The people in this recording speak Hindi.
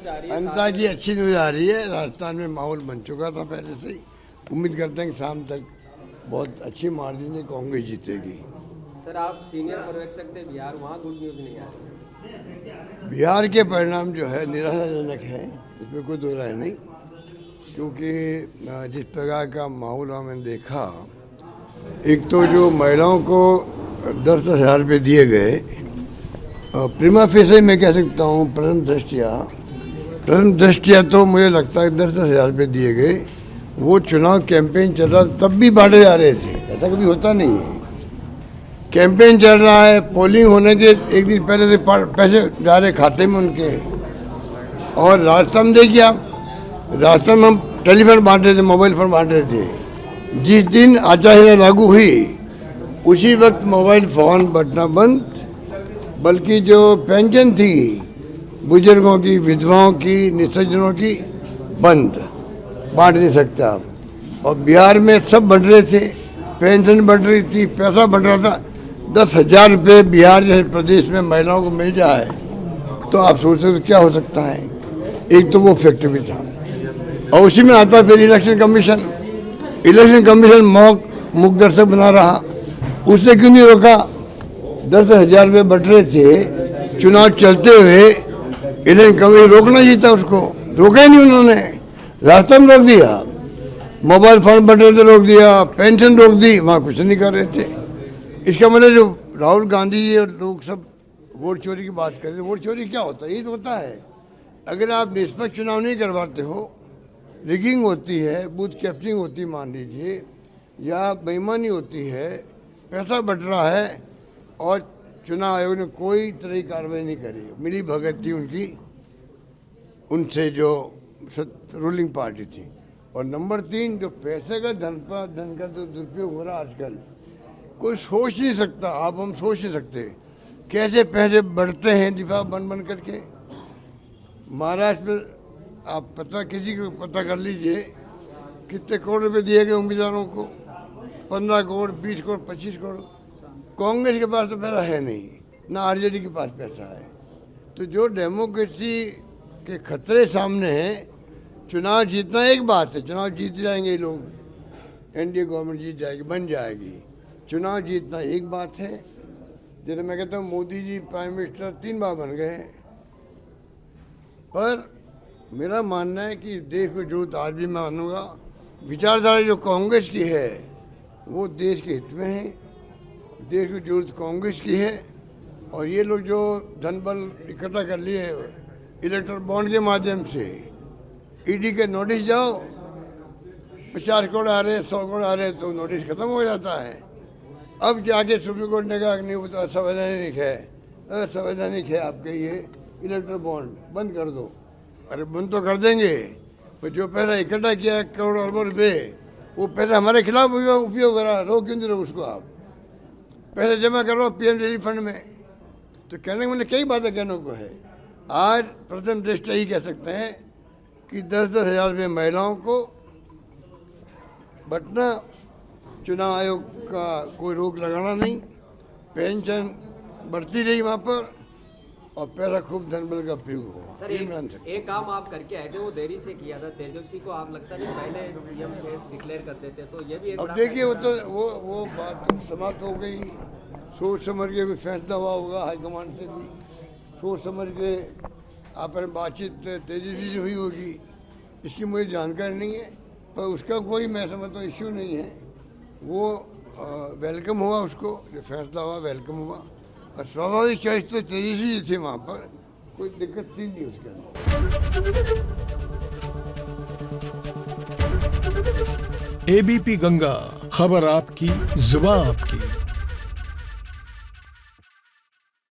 आ रही है, जनता की अच्छी न्यूज आ रही है। राजस्थान में माहौल बन चुका था पहले से ही। उम्मीद करते हैं कि शाम तक बहुत अच्छी मार्जिन से कांग्रेस जीतेगी। सर आप सीनियर पर्यवेक्षक थे बिहार, वहाँ गुड न्यूज नहीं आ रही। बिहार के परिणाम जो है निराशाजनक है, इसमें कोई दो राय नहीं, क्योंकि जिस प्रकार का माहौल मैंने देखा, एक तो जो महिलाओं को 10-10 हज़ार रुपये दिए गए, प्रीमा फेसे मैं कह सकता हूँ प्रथम दृष्टिया तो मुझे लगता है 10-10 हज़ार रुपये दिए गए। वो चुनाव कैंपेन चल रहा तब भी बांटे जा रहे थे, ऐसा कभी होता नहीं है। कैंपेन चल रहा है, पोलिंग होने के एक दिन पहले से पैसे जा रहे खाते में उनके। और राजस्थान में देखिए आप, राजस्थान में हम टेलीफोन बांट रहे थे, मोबाइल फोन बांट रहे थे। जिस दिन आचार संहिता लागू हुई उसी वक्त मोबाइल फोन बटना बंद, बल्कि जो पेंशन थी बुजुर्गों की, विधवाओं की, निसज्जनों की, बंद, बांट नहीं सकते आप। और बिहार में सब बढ़ रहे थे, पेंशन बढ़ रही थी, पैसा बढ़ रहा था। 10,000 रुपये बिहार जैसे प्रदेश में महिलाओं को मिल जाए तो आप सोच सकते क्या हो सकता है। एक तो वो फैक्टर भी था, और उसी में आता फिर इलेक्शन कमीशन मूक दर्शक बना रहा। उसने क्यों नहीं रोका? 10,000 रुपये बढ़ रहे थे, चुनाव चलते हुए इलेक्शन कमीशन रोकना ही था, उसको रोका ही नहीं उन्होंने। रास्ता में रोक दिया, मोबाइल फोन बढ़ रहे थे रोक दिया, पेंशन रोक दी, वहाँ कुछ नहीं कर रहे थे। इसका मतलब जो राहुल गांधी जी और लोग सब वोट चोरी की बात कर रहे थे, वोट चोरी क्या होता है? ये तो होता है, अगर आप निष्पक्ष चुनाव नहीं करवाते हो, रिगिंग होती है, बूथ कैप्चरिंग होती है मान लीजिए, या बेईमानी होती है, पैसा बट रहा है, और चुनाव आयोग ने कोई तरह की कार्रवाई नहीं करी, मिली भगत थी उनकी उनसे जो रूलिंग पार्टी थी। और नंबर 3, जो पैसे का धन का तो दुरुपयोग हो रहा आजकल, कोई सोच नहीं सकता। हम सोच नहीं सकते कैसे पैसे बढ़ते हैं दिफा बन करके। महाराष्ट्र में आप किसी को पता कर लीजिए कितने करोड़ रुपए दिए गए उम्मीदवारों को, 15 करोड़, 20 करोड़, 25 करोड़। कांग्रेस के पास तो पैसा है नहीं, ना आरजेडी के पास पैसा है। तो जो डेमोक्रेसी के खतरे सामने हैं, चुनाव जीतना एक बात है, चुनाव जीत जाएंगे ये लोग, एनडीए गवर्नमेंट जीत जाएगी, बन जाएगी। चुनाव जीतना एक बात है। जैसे मैं कहता हूँ मोदी जी प्राइम मिनिस्टर 3 बार बन गए, पर मेरा मानना है कि देश को जरूरत, आज भी मैं मानूंगा, विचारधारा जो कांग्रेस की है वो देश के हित में है। देश को जरूरत कांग्रेस की है। और ये लोग जो धन बल इकट्ठा कर लिए इलेक्ट्रल बॉन्ड के माध्यम से, ईडी के नोटिस जाओ, 50 करोड़ आ रहे, 100 करोड़ आ रहे, तो नोटिस खत्म हो जाता है। अब जाके सुप्रीम कोर्ट ने कहा कि नहीं, वो तो असंवैधानिक है आपके ये इलेक्ट्रल बॉन्ड, बंद कर दो। अरे बंद तो कर देंगे, पर जो पैसा इकट्ठा किया करोड़ अरबों रुपये, वो पैसा हमारे खिलाफ उपयोग करा, रोक क्यों नहीं रहो उसको? आप पैसे जमा करो पीएम रिलीफ फंड में। तो कहने के मैंने कई बातें कहने को है। आज प्रथम दृष्टया ही कह सकते हैं कि 10-10 हज़ार रुपये महिलाओं को बटना, चुनाव आयोग का कोई रोक लगाना नहीं, पेंशन बढ़ती रही वहाँ पर, और पैसा खूब धनबल का प्रयोग हो। सर एक काम आप करके आए थे, वो देरी से किया था, तेजस्वी को आप लगता नहीं पहले सीएम फेस डिक्लेयर करते थे, तो ये भी एक अब देखिए वो बात तो समाप्त हो गई। सोच समझ के कोई फैसला हुआ होगा हाईकमान से भी, सोच समझ के आपने बातचीत तेजस्वी से हुई होगी, इसकी मुझे जानकारी नहीं है, पर उसका कोई मैं समझता हूँ इश्यू नहीं है। वो वेलकम हुआ, उसको जो फैसला हुआ वेलकम हुआ, और स्वाभाविक चॉइस तो तेजस्वी थी, वहाँ पर कोई दिक्कत थी नहीं उसके अंदर। एबीपी गंगा, खबर आपकी, जुबान आपकी।